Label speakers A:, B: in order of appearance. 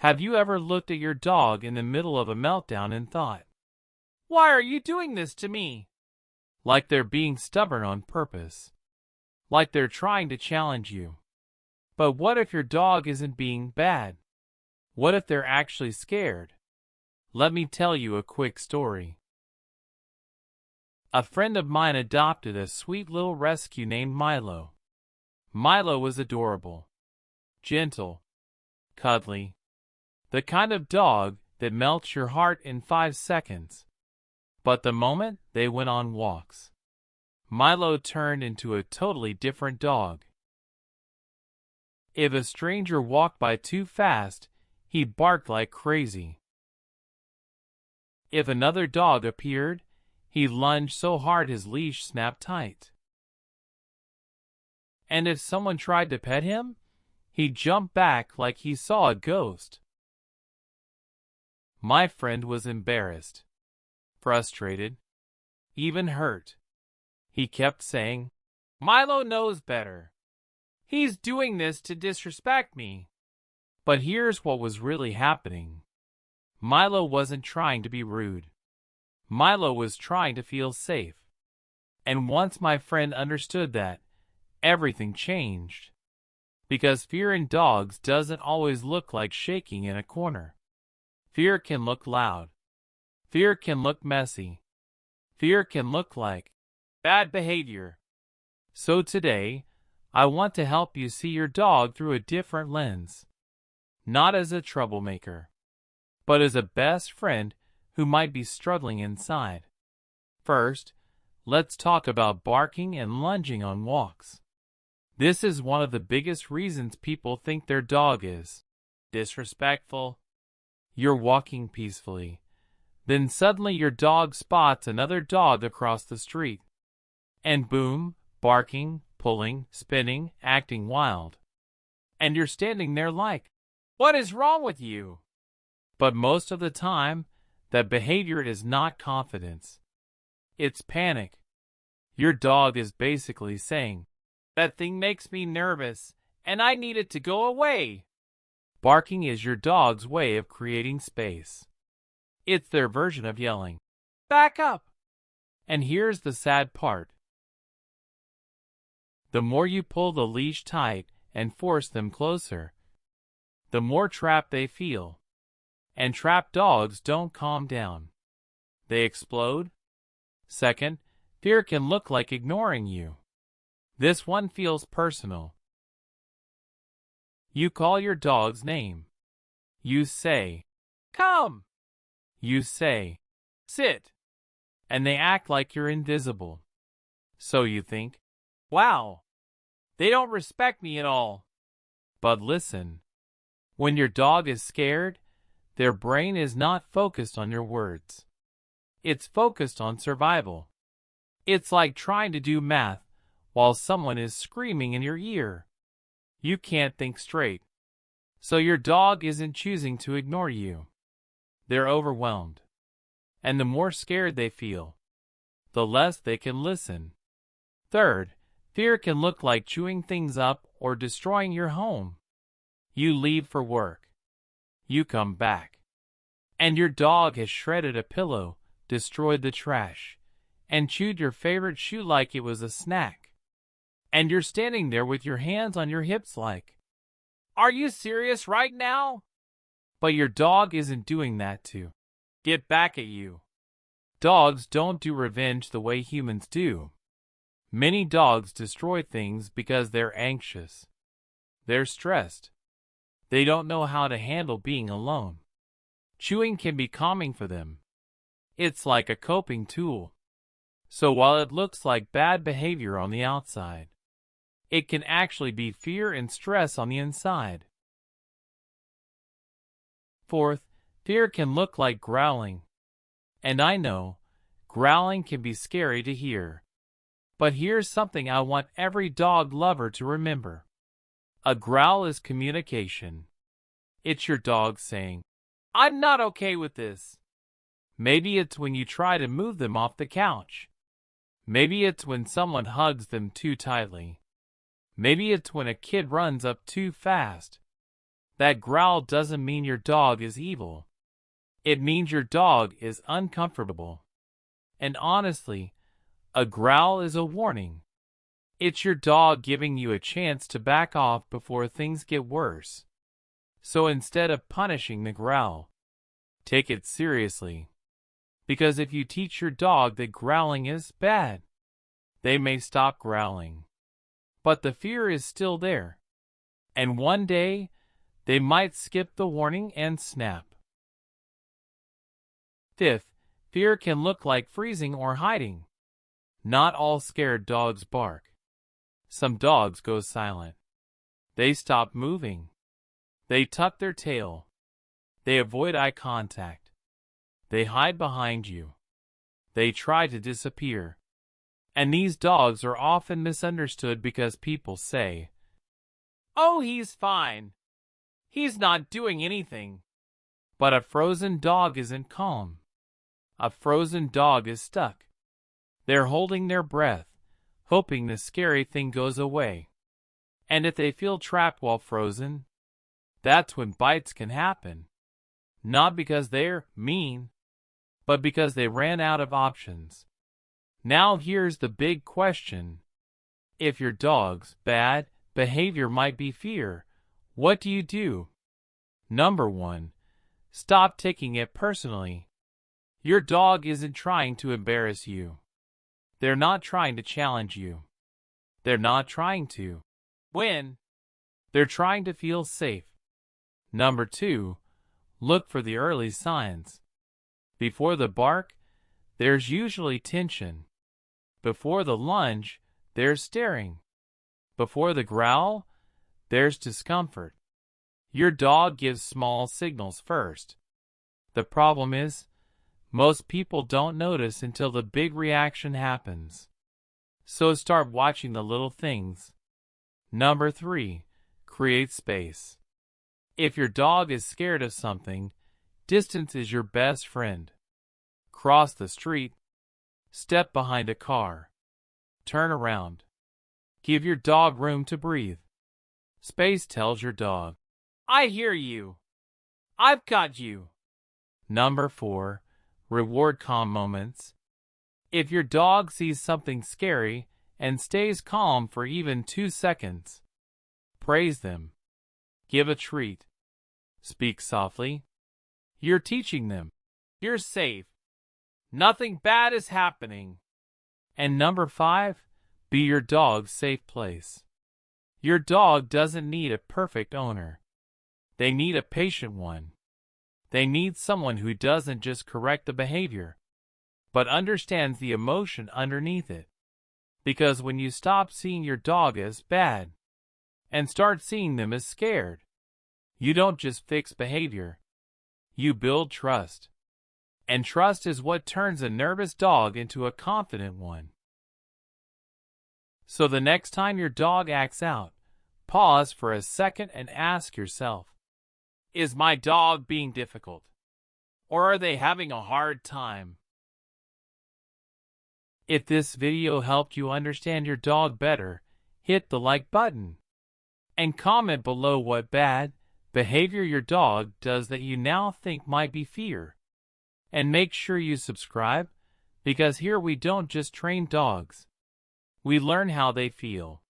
A: Have you ever looked at your dog in the middle of a meltdown and thought, "Why are you doing this to me?" Like they're being stubborn on purpose. Like they're trying to challenge you. But what if your dog isn't being bad? What if they're actually scared? Let me tell you a quick story. A friend of mine adopted a sweet little rescue named Milo. Milo was adorable, gentle, cuddly, the kind of dog that melts your heart in 5 seconds. But the moment they went on walks, Milo turned into a totally different dog. If a stranger walked by too fast, he barked like crazy. If another dog appeared, he lunged so hard his leash snapped tight. And if someone tried to pet him, he jumped back like he saw a ghost. My friend was embarrassed, frustrated, even hurt. He kept saying, "Milo knows better. He's doing this to disrespect me." But here's what was really happening. Milo wasn't trying to be rude. Milo was trying to feel safe. And once my friend understood that, everything changed. Because fear in dogs doesn't always look like shaking in a corner. Fear can look loud. Fear can look messy. Fear can look like bad behavior. So today, I want to help you see your dog through a different lens. Not as a troublemaker, but as a best friend who might be struggling inside. First, let's talk about barking and lunging on walks. This is one of the biggest reasons people think their dog is disrespectful. You're walking peacefully. Then suddenly your dog spots another dog across the street. And boom, barking, pulling, spinning, acting wild. And you're standing there like, "What is wrong with you?" But most of the time, that behavior is not confidence. It's panic. Your dog is basically saying, "That thing makes me nervous, and I need it to go away." Barking is your dog's way of creating space. It's their version of yelling, "Back up!" And here's the sad part. The more you pull the leash tight and force them closer, the more trapped they feel. And trapped dogs don't calm down. They explode. Second, fear can look like ignoring you. This one feels personal. You call your dog's name. You say, "Come." You say, "Sit." And they act like you're invisible. So you think, "Wow, they don't respect me at all." But listen, when your dog is scared, their brain is not focused on your words. It's focused on survival. It's like trying to do math while someone is screaming in your ear. You can't think straight. So your dog isn't choosing to ignore you. They're overwhelmed. And the more scared they feel, the less they can listen. Third, fear can look like chewing things up or destroying your home. You leave for work. You come back. And your dog has shredded a pillow, destroyed the trash, and chewed your favorite shoe like it was a snack. And you're standing there with your hands on your hips like, "Are you serious right now?" But your dog isn't doing that to get back at you. Dogs don't do revenge the way humans do. Many dogs destroy things because they're anxious. They're stressed. They don't know how to handle being alone. Chewing can be calming for them. It's like a coping tool. So while it looks like bad behavior on the outside, it can actually be fear and stress on the inside. Fourth, fear can look like growling. And I know, growling can be scary to hear. But here's something I want every dog lover to remember. A growl is communication. It's your dog saying, "I'm not okay with this." Maybe it's when you try to move them off the couch. Maybe it's when someone hugs them too tightly. Maybe it's when a kid runs up too fast. That growl doesn't mean your dog is evil. It means your dog is uncomfortable. And honestly, a growl is a warning. It's your dog giving you a chance to back off before things get worse. So instead of punishing the growl, take it seriously. Because if you teach your dog that growling is bad, they may stop growling. But the fear is still there. And one day, they might skip the warning and snap. Fifth, fear can look like freezing or hiding. Not all scared dogs bark. Some dogs go silent. They stop moving. They tuck their tail. They avoid eye contact. They hide behind you. They try to disappear. And these dogs are often misunderstood because people say, "Oh, he's fine. He's not doing anything." But a frozen dog isn't calm. A frozen dog is stuck. They're holding their breath, hoping the scary thing goes away. And if they feel trapped while frozen, that's when bites can happen. Not because they're mean, but because they ran out of options. Now here's the big question. If your dog's bad behavior might be fear, what do you do? Number 1. Stop taking it personally. Your dog isn't trying to embarrass you. They're not trying to challenge you. They're not trying to win. They're trying to feel safe. Number 2. Look for the early signs. Before the bark, there's usually tension. Before the lunge, there's staring. Before the growl, there's discomfort. Your dog gives small signals first. The problem is, most people don't notice until the big reaction happens. So start watching the little things. Number 3. Create space. If your dog is scared of something, distance is your best friend. Cross the street. Step behind a car. Turn around. Give your dog room to breathe. Space tells your dog, "I hear you. I've got you." Number 4. Reward calm moments. If your dog sees something scary and stays calm for even 2 seconds, praise them. Give a treat. Speak softly. You're teaching them. You're safe. Nothing bad is happening. And number 5, be your dog's safe place. Your dog doesn't need a perfect owner. They need a patient one. They need someone who doesn't just correct the behavior, but understands the emotion underneath it. Because when you stop seeing your dog as bad and start seeing them as scared, you don't just fix behavior. You build trust. And trust is what turns a nervous dog into a confident one. So the next time your dog acts out, pause for a second and ask yourself, is my dog being difficult? Or are they having a hard time? If this video helped you understand your dog better, hit the like button. And comment below what bad behavior your dog does that you now think might be fear. And make sure you subscribe, because here we don't just train dogs. We learn how they feel.